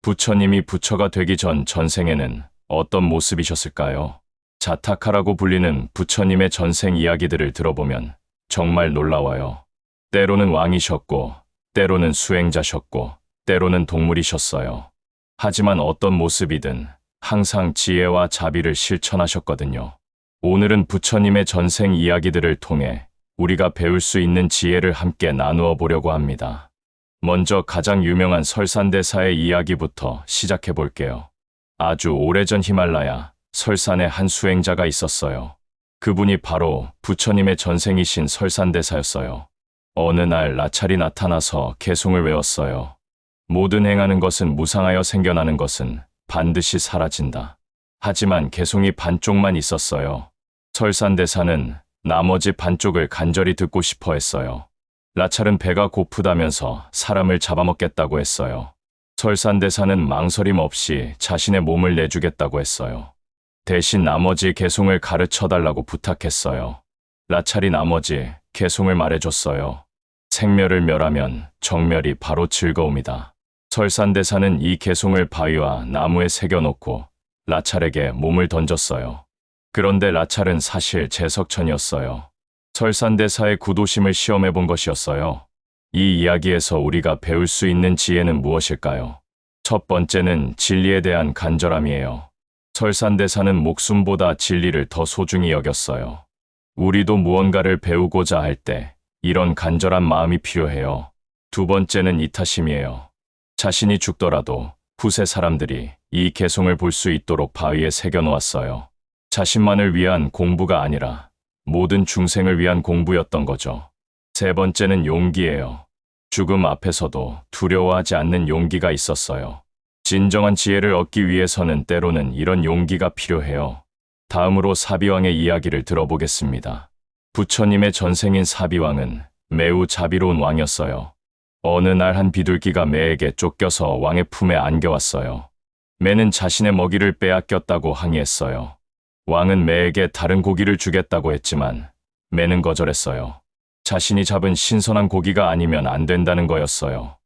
부처님이 부처가 되기 전 전생에는 어떤 모습이셨을까요? 자타카라고 불리는 부처님의 전생 이야기들을 들어보면 정말 놀라워요. 때로는 왕이셨고, 때로는 수행자셨고, 때로는 동물이셨어요. 하지만 어떤 모습이든 항상 지혜와 자비를 실천하셨거든요. 오늘은 부처님의 전생 이야기들을 통해 우리가 배울 수 있는 지혜를 함께 나누어 보려고 합니다. 먼저 가장 유명한 설산대사의 이야기부터 시작해 볼게요. 아주 오래전 히말라야 설산에 한 수행자가 있었어요. 그분이 바로 부처님의 전생이신 설산대사였어요. 어느 날 나찰이 나타나서 개송을 외웠어요. 모든 행하는 것은 무상하여 생겨나는 것은 반드시 사라진다. 하지만 개송이 반쪽만 있었어요. 설산대사는 나머지 반쪽을 간절히 듣고 싶어 했어요. 나찰은 배가 고프다면서 사람을 잡아먹겠다고 했어요. 설산대사는 망설임 없이 자신의 몸을 내주겠다고 했어요. 대신 나머지 개송을 가르쳐달라고 부탁했어요. 나찰이 나머지 개송을 말해줬어요. 생멸을 멸하면 정멸이 바로 즐거움이다. 설산대사는 이 개송을 바위와 나무에 새겨놓고 나찰에게 몸을 던졌어요. 그런데 나찰은 사실 제석천이었어요. 설산대사의 구도심을 시험해 본 것이었어요. 이 이야기에서 우리가 배울 수 있는 지혜는 무엇일까요? 첫 번째는 진리에 대한 간절함이에요. 설산대사는 목숨보다 진리를 더 소중히 여겼어요. 우리도 무언가를 배우고자 할 때 이런 간절한 마음이 필요해요. 두 번째는 이타심이에요. 자신이 죽더라도 후세 사람들이 이 개송을 볼 수 있도록 바위에 새겨놓았어요. 자신만을 위한 공부가 아니라 모든 중생을 위한 공부였던 거죠. 세 번째는 용기예요. 죽음 앞에서도 두려워하지 않는 용기가 있었어요. 진정한 지혜를 얻기 위해서는 때로는 이런 용기가 필요해요. 다음으로 사비왕의 이야기를 들어보겠습니다. 부처님의 전생인 사비왕은 매우 자비로운 왕이었어요. 어느 날 한 비둘기가 매에게 쫓겨서 왕의 품에 안겨왔어요. 매는 자신의 먹이를 빼앗겼다고 항의했어요. 왕은 매에게 다른 고기를 주겠다고 했지만 매는 거절했어요. 자신이 잡은 신선한 고기가 아니면 안 된다는 거였어요.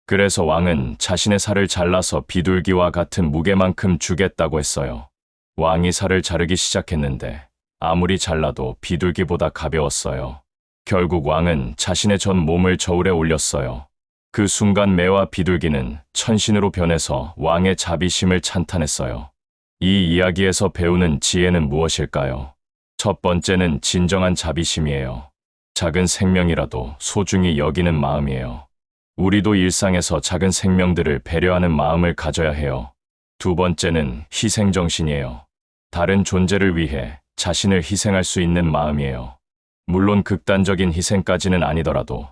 그래서 왕은 자신의 살을 잘라서 비둘기와 같은 무게만큼 주겠다고 했어요. 왕이 살을 자르기 시작했는데 아무리 잘라도 비둘기보다 가벼웠어요. 결국 왕은 자신의 전 몸을 저울에 올렸어요. 그 순간 매와 비둘기는 천신으로 변해서 왕의 자비심을 찬탄했어요. 이 이야기에서 배우는 지혜는 무엇일까요? 첫 번째는 진정한 자비심이에요. 작은 생명이라도 소중히 여기는 마음이에요. 우리도 일상에서 작은 생명들을 배려하는 마음을 가져야 해요. 두 번째는 희생정신이에요. 다른 존재를 위해 자신을 희생할 수 있는 마음이에요. 물론 극단적인 희생까지는 아니더라도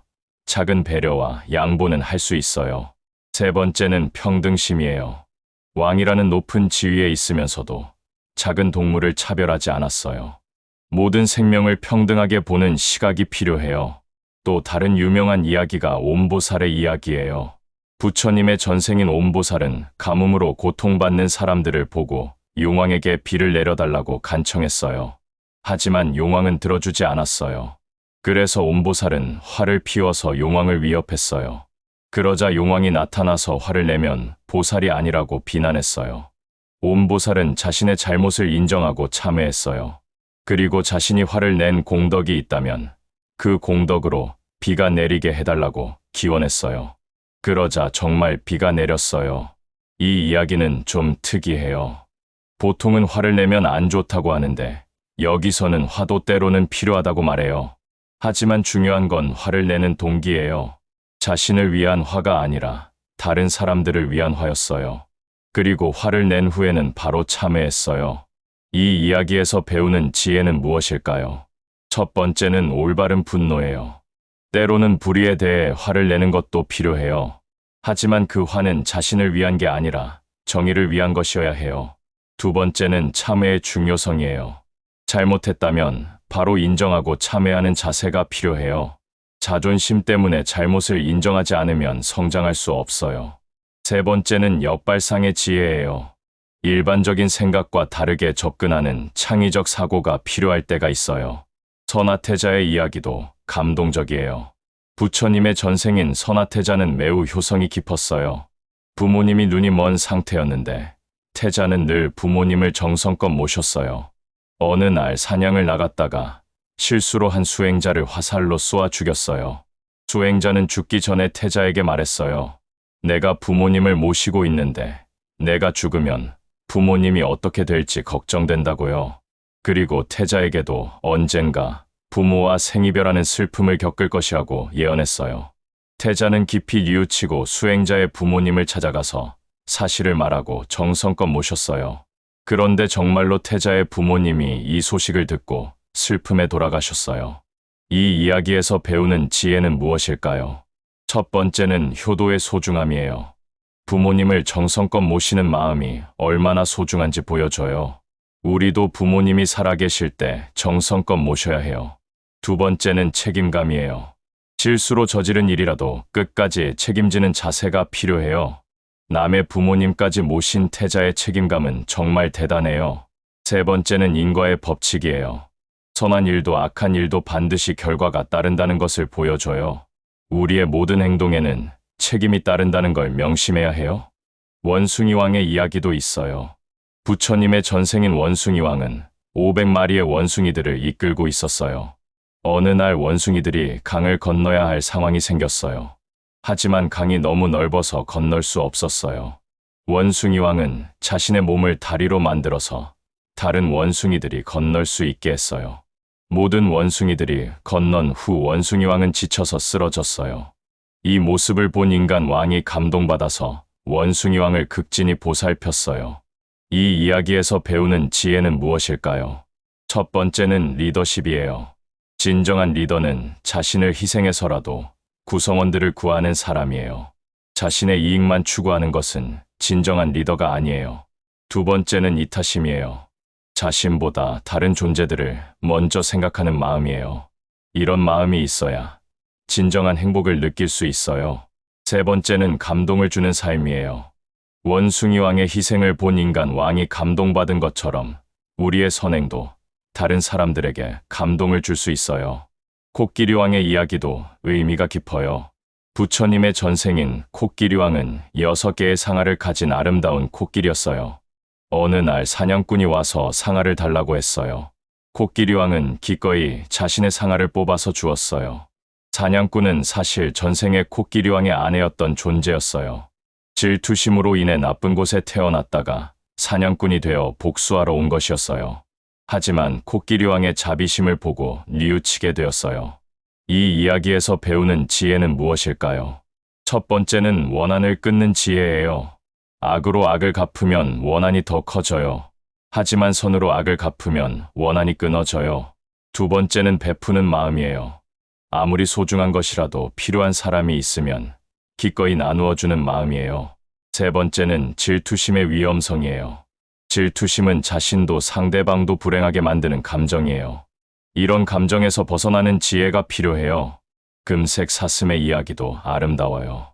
작은 배려와 양보는 할 수 있어요. 세 번째는 평등심이에요. 왕이라는 높은 지위에 있으면서도 작은 동물을 차별하지 않았어요. 모든 생명을 평등하게 보는 시각이 필요해요. 또 다른 유명한 이야기가 옴보살의 이야기예요. 부처님의 전생인 옴보살은 가뭄으로 고통받는 사람들을 보고 용왕에게 비를 내려달라고 간청했어요. 하지만 용왕은 들어주지 않았어요. 그래서 옴보살은 화를 피워서 용왕을 위협했어요. 그러자 용왕이 나타나서 화를 내면 보살이 아니라고 비난했어요. 옴보살은 자신의 잘못을 인정하고 참회했어요. 그리고 자신이 화를 낸 공덕이 있다면 그 공덕으로 비가 내리게 해달라고 기원했어요. 그러자 정말 비가 내렸어요. 이 이야기는 좀 특이해요. 보통은 화를 내면 안 좋다고 하는데 여기서는 화도 때로는 필요하다고 말해요. 하지만 중요한 건 화를 내는 동기예요. 자신을 위한 화가 아니라 다른 사람들을 위한 화였어요. 그리고 화를 낸 후에는 바로 참회했어요. 이 이야기에서 배우는 지혜는 무엇일까요? 첫 번째는 올바른 분노예요. 때로는 불의에 대해 화를 내는 것도 필요해요. 하지만 그 화는 자신을 위한 게 아니라 정의를 위한 것이어야 해요. 두 번째는 참회의 중요성이에요. 잘못했다면 바로 인정하고 참회하는 자세가 필요해요. 자존심 때문에 잘못을 인정하지 않으면 성장할 수 없어요. 세 번째는 역발상의 지혜예요. 일반적인 생각과 다르게 접근하는 창의적 사고가 필요할 때가 있어요. 선화태자의 이야기도 감동적이에요. 부처님의 전생인 선화태자는 매우 효성이 깊었어요. 부모님이 눈이 먼 상태였는데 태자는 늘 부모님을 정성껏 모셨어요. 어느 날 사냥을 나갔다가 실수로 한 수행자를 화살로 쏘아 죽였어요. 수행자는 죽기 전에 태자에게 말했어요. 내가 부모님을 모시고 있는데 내가 죽으면 부모님이 어떻게 될지 걱정된다고요. 그리고 태자에게도 언젠가 부모와 생이별하는 슬픔을 겪을 것이라고 예언했어요. 태자는 깊이 뉘우치고 수행자의 부모님을 찾아가서 사실을 말하고 정성껏 모셨어요. 그런데 정말로 태자의 부모님이 이 소식을 듣고 슬픔에 돌아가셨어요. 이 이야기에서 배우는 지혜는 무엇일까요? 첫 번째는 효도의 소중함이에요. 부모님을 정성껏 모시는 마음이 얼마나 소중한지 보여줘요. 우리도 부모님이 살아계실 때 정성껏 모셔야 해요. 두 번째는 책임감이에요. 실수로 저지른 일이라도 끝까지 책임지는 자세가 필요해요. 남의 부모님까지 모신 태자의 책임감은 정말 대단해요. 세 번째는 인과의 법칙이에요. 선한 일도 악한 일도 반드시 결과가 따른다는 것을 보여줘요. 우리의 모든 행동에는 책임이 따른다는 걸 명심해야 해요. 원숭이 왕의 이야기도 있어요. 부처님의 전생인 원숭이 왕은 500마리의 원숭이들을 이끌고 있었어요. 어느 날 원숭이들이 강을 건너야 할 상황이 생겼어요. 하지만 강이 너무 넓어서 건널 수 없었어요. 원숭이 왕은 자신의 몸을 다리로 만들어서 다른 원숭이들이 건널 수 있게 했어요. 모든 원숭이들이 건넌 후 원숭이 왕은 지쳐서 쓰러졌어요. 이 모습을 본 인간 왕이 감동받아서 원숭이 왕을 극진히 보살폈어요. 이 이야기에서 배우는 지혜는 무엇일까요? 첫 번째는 리더십이에요. 진정한 리더는 자신을 희생해서라도 구성원들을 구하는 사람이에요. 자신의 이익만 추구하는 것은 진정한 리더가 아니에요. 두 번째는 이타심이에요. 자신보다 다른 존재들을 먼저 생각하는 마음이에요. 이런 마음이 있어야 진정한 행복을 느낄 수 있어요. 세 번째는 감동을 주는 삶이에요. 원숭이 왕의 희생을 본 인간 왕이 감동받은 것처럼 우리의 선행도 다른 사람들에게 감동을 줄 수 있어요. 코끼리 왕의 이야기도 의미가 깊어요. 부처님의 전생인 코끼리 왕은 6개의 상아를 가진 아름다운 코끼리였어요. 어느 날 사냥꾼이 와서 상아를 달라고 했어요. 코끼리 왕은 기꺼이 자신의 상아를 뽑아서 주었어요. 사냥꾼은 사실 전생의 코끼리 왕의 아내였던 존재였어요. 질투심으로 인해 나쁜 곳에 태어났다가 사냥꾼이 되어 복수하러 온 것이었어요. 하지만 코끼리 왕의 자비심을 보고 뉘우치게 되었어요. 이 이야기에서 배우는 지혜는 무엇일까요? 첫 번째는 원한을 끊는 지혜예요. 악으로 악을 갚으면 원한이 더 커져요. 하지만 선으로 악을 갚으면 원한이 끊어져요. 두 번째는 베푸는 마음이에요. 아무리 소중한 것이라도 필요한 사람이 있으면 기꺼이 나누어주는 마음이에요. 세 번째는 질투심의 위험성이에요. 질투심은 자신도 상대방도 불행하게 만드는 감정이에요. 이런 감정에서 벗어나는 지혜가 필요해요. 금색 사슴의 이야기도 아름다워요.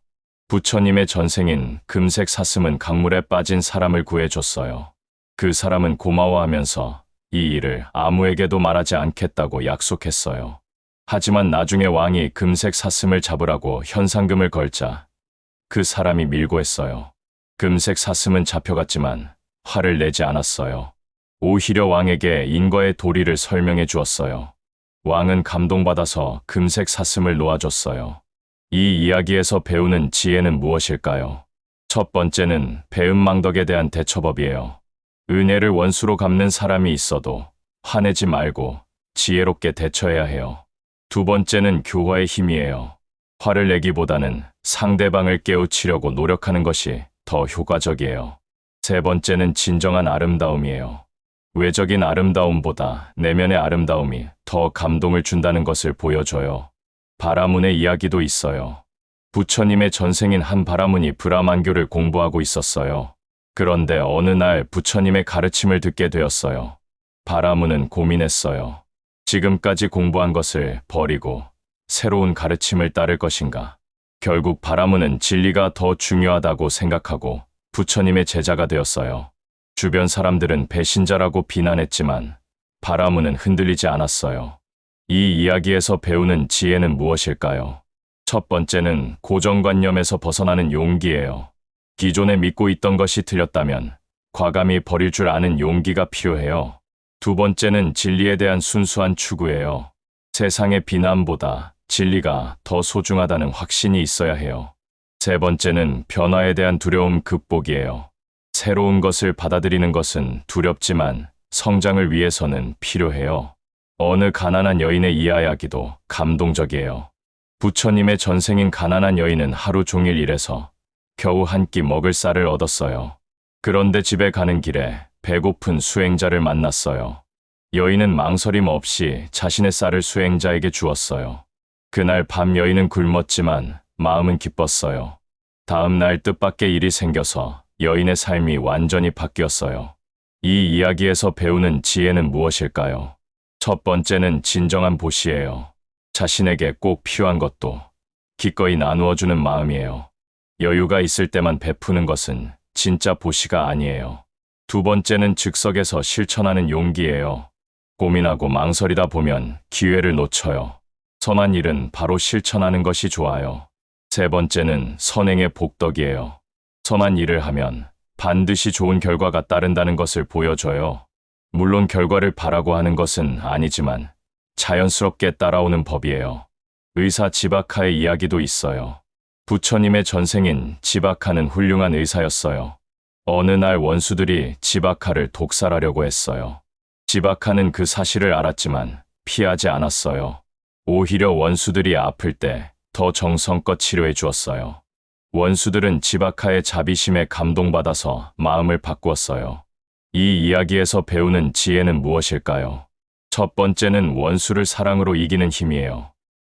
부처님의 전생인 금색 사슴은 강물에 빠진 사람을 구해줬어요. 그 사람은 고마워하면서 이 일을 아무에게도 말하지 않겠다고 약속했어요. 하지만 나중에 왕이 금색 사슴을 잡으라고 현상금을 걸자 그 사람이 밀고 했어요. 금색 사슴은 잡혀갔지만 화를 내지 않았어요. 오히려 왕에게 인과의 도리를 설명해 주었어요. 왕은 감동받아서 금색 사슴을 놓아줬어요. 이 이야기에서 배우는 지혜는 무엇일까요? 첫 번째는 배은망덕에 대한 대처법이에요. 은혜를 원수로 갚는 사람이 있어도 화내지 말고 지혜롭게 대처해야 해요. 두 번째는 교화의 힘이에요. 화를 내기보다는 상대방을 깨우치려고 노력하는 것이 더 효과적이에요. 세 번째는 진정한 아름다움이에요. 외적인 아름다움보다 내면의 아름다움이 더 감동을 준다는 것을 보여줘요. 바라문의 이야기도 있어요. 부처님의 전생인 한 바라문이 브라만교를 공부하고 있었어요. 그런데 어느 날 부처님의 가르침을 듣게 되었어요. 바라문은 고민했어요. 지금까지 공부한 것을 버리고 새로운 가르침을 따를 것인가? 결국 바라문은 진리가 더 중요하다고 생각하고 부처님의 제자가 되었어요. 주변 사람들은 배신자라고 비난했지만 바라문은 흔들리지 않았어요. 이 이야기에서 배우는 지혜는 무엇일까요? 첫 번째는 고정관념에서 벗어나는 용기예요. 기존에 믿고 있던 것이 틀렸다면 과감히 버릴 줄 아는 용기가 필요해요. 두 번째는 진리에 대한 순수한 추구예요. 세상의 비난보다 진리가 더 소중하다는 확신이 있어야 해요. 세 번째는 변화에 대한 두려움 극복이에요. 새로운 것을 받아들이는 것은 두렵지만 성장을 위해서는 필요해요. 어느 가난한 여인의 이야기도 감동적이에요. 부처님의 전생인 가난한 여인은 하루 종일 일해서 겨우 한 끼 먹을 쌀을 얻었어요. 그런데 집에 가는 길에 배고픈 수행자를 만났어요. 여인은 망설임 없이 자신의 쌀을 수행자에게 주었어요. 그날 밤 여인은 굶었지만 마음은 기뻤어요. 다음 날 뜻밖의 일이 생겨서 여인의 삶이 완전히 바뀌었어요. 이 이야기에서 배우는 지혜는 무엇일까요? 첫 번째는 진정한 보시예요. 자신에게 꼭 필요한 것도 기꺼이 나누어주는 마음이에요. 여유가 있을 때만 베푸는 것은 진짜 보시가 아니에요. 두 번째는 즉석에서 실천하는 용기예요. 고민하고 망설이다 보면 기회를 놓쳐요. 선한 일은 바로 실천하는 것이 좋아요. 세 번째는 선행의 복덕이에요. 선한 일을 하면 반드시 좋은 결과가 따른다는 것을 보여줘요. 물론 결과를 바라고 하는 것은 아니지만 자연스럽게 따라오는 법이에요. 의사 지바카의 이야기도 있어요. 부처님의 전생인 지바카는 훌륭한 의사였어요. 어느 날 원수들이 지바카를 독살하려고 했어요. 지바카는 그 사실을 알았지만 피하지 않았어요. 오히려 원수들이 아플 때 더 정성껏 치료해 주었어요. 원수들은 지바카의 자비심에 감동받아서 마음을 바꾸었어요. 이 이야기에서 배우는 지혜는 무엇일까요? 첫 번째는 원수를 사랑으로 이기는 힘이에요.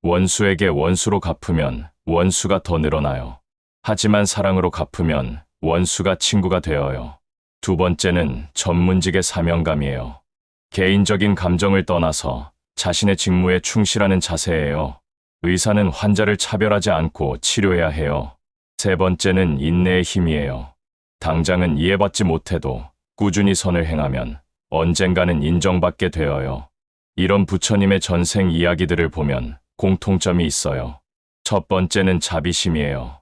원수에게 원수로 갚으면 원수가 더 늘어나요. 하지만 사랑으로 갚으면 원수가 친구가 되어요. 두 번째는 전문직의 사명감이에요. 개인적인 감정을 떠나서 자신의 직무에 충실하는 자세예요. 의사는 환자를 차별하지 않고 치료해야 해요. 세 번째는 인내의 힘이에요. 당장은 이해받지 못해도 꾸준히 선을 행하면 언젠가는 인정받게 되어요. 이런 부처님의 전생 이야기들을 보면 공통점이 있어요. 첫 번째는 자비심이에요.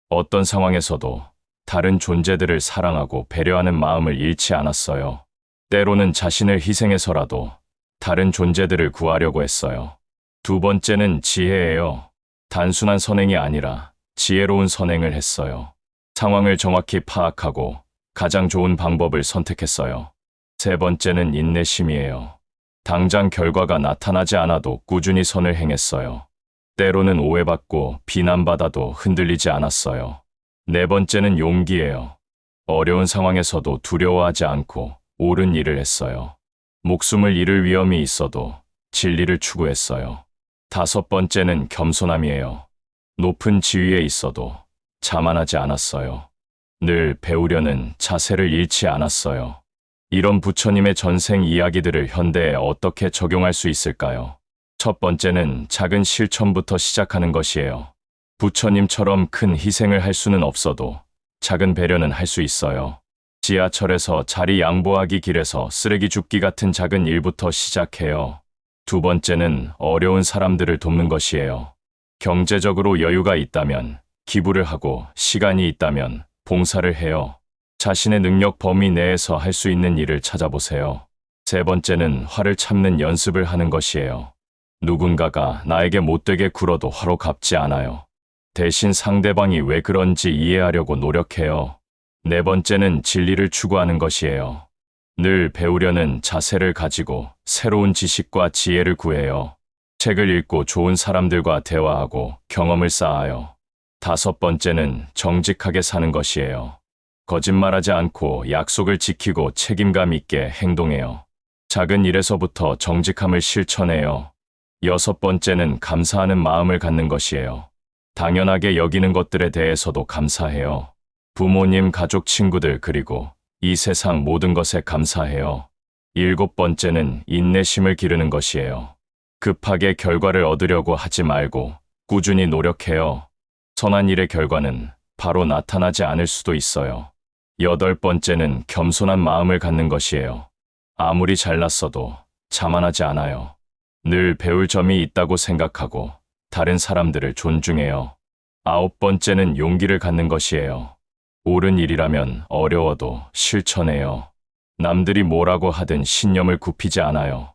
어떤 상황에서도 다른 존재들을 사랑하고 배려하는 마음을 잃지 않았어요. 때로는 자신을 희생해서라도 다른 존재들을 구하려고 했어요. 두 번째는 지혜예요. 단순한 선행이 아니라 지혜로운 선행을 했어요. 상황을 정확히 파악하고 가장 좋은 방법을 선택했어요. 세 번째는 인내심이에요. 당장 결과가 나타나지 않아도 꾸준히 선을 행했어요. 때로는 오해받고 비난받아도 흔들리지 않았어요. 네 번째는 용기예요. 어려운 상황에서도 두려워하지 않고 옳은 일을 했어요. 목숨을 잃을 위험이 있어도 진리를 추구했어요. 다섯 번째는 겸손함이에요. 높은 지위에 있어도 자만하지 않았어요. 늘 배우려는 자세를 잃지 않았어요. 이런 부처님의 전생 이야기들을 현대에 어떻게 적용할 수 있을까요? 첫 번째는 작은 실천부터 시작하는 것이에요. 부처님처럼 큰 희생을 할 수는 없어도 작은 배려는 할 수 있어요. 지하철에서 자리 양보하기, 길에서 쓰레기 줍기 같은 작은 일부터 시작해요. 두 번째는 어려운 사람들을 돕는 것이에요. 경제적으로 여유가 있다면 기부를 하고 시간이 있다면 봉사를 해요. 자신의 능력 범위 내에서 할 수 있는 일을 찾아보세요. 세 번째는 화를 참는 연습을 하는 것이에요. 누군가가 나에게 못되게 굴어도 화로 갚지 않아요. 대신 상대방이 왜 그런지 이해하려고 노력해요. 네 번째는 진리를 추구하는 것이에요. 늘 배우려는 자세를 가지고 새로운 지식과 지혜를 구해요. 책을 읽고 좋은 사람들과 대화하고 경험을 쌓아요. 다섯 번째는 정직하게 사는 것이에요. 거짓말하지 않고 약속을 지키고 책임감 있게 행동해요. 작은 일에서부터 정직함을 실천해요. 여섯 번째는 감사하는 마음을 갖는 것이에요. 당연하게 여기는 것들에 대해서도 감사해요. 부모님, 가족, 친구들, 그리고 이 세상 모든 것에 감사해요. 일곱 번째는 인내심을 기르는 것이에요. 급하게 결과를 얻으려고 하지 말고 꾸준히 노력해요. 선한 일의 결과는 바로 나타나지 않을 수도 있어요. 여덟 번째는 겸손한 마음을 갖는 것이에요. 아무리 잘났어도 자만하지 않아요. 늘 배울 점이 있다고 생각하고 다른 사람들을 존중해요. 아홉 번째는 용기를 갖는 것이에요. 옳은 일이라면 어려워도 실천해요. 남들이 뭐라고 하든 신념을 굽히지 않아요.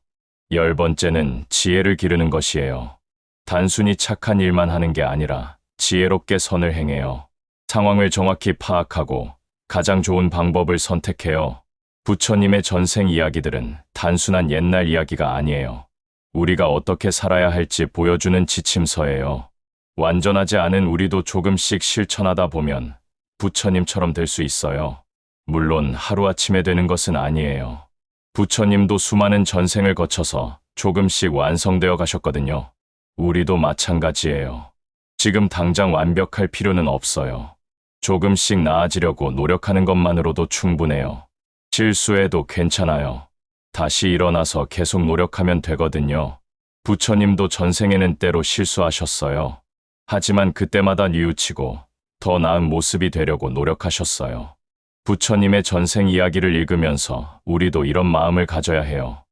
10번째는 지혜를 기르는 것이에요. 단순히 착한 일만 하는 게 아니라 지혜롭게 선을 행해요. 상황을 정확히 파악하고 가장 좋은 방법을 선택해요. 부처님의 전생 이야기들은 단순한 옛날 이야기가 아니에요. 우리가 어떻게 살아야 할지 보여주는 지침서예요. 완전하지 않은 우리도 조금씩 실천하다 보면 부처님처럼 될 수 있어요. 물론 하루아침에 되는 것은 아니에요. 부처님도 수많은 전생을 거쳐서 조금씩 완성되어 가셨거든요. 우리도 마찬가지예요. 지금 당장 완벽할 필요는 없어요. 조금씩 나아지려고 노력하는 것만으로도 충분해요. 실수해도 괜찮아요. 다시 일어나서 계속 노력하면 되거든요. 부처님도 전생에는 때로 실수하셨어요. 하지만 그때마다 뉘우치고 더 나은 모습이 되려고 노력하셨어요. 부처님의 전생 이야기를 읽으면서 우리도 이런 마음을 가져야 해요.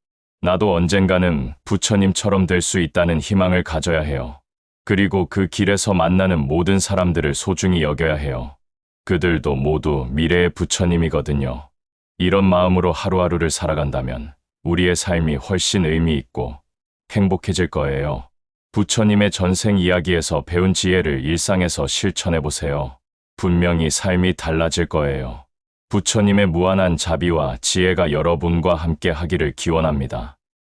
나도 언젠가는 부처님처럼 될 수 있다는 희망을 가져야 해요. 그리고 그 길에서 만나는 모든 사람들을 소중히 여겨야 해요. 그들도 모두 미래의 부처님이거든요. 이런 마음으로 하루하루를 살아간다면 우리의 삶이 훨씬 의미 있고 행복해질 거예요. 부처님의 전생 이야기에서 배운 지혜를 일상에서 실천해 보세요. 분명히 삶이 달라질 거예요. 부처님의 무한한 자비와 지혜가 여러분과 함께 하기를 기원합니다.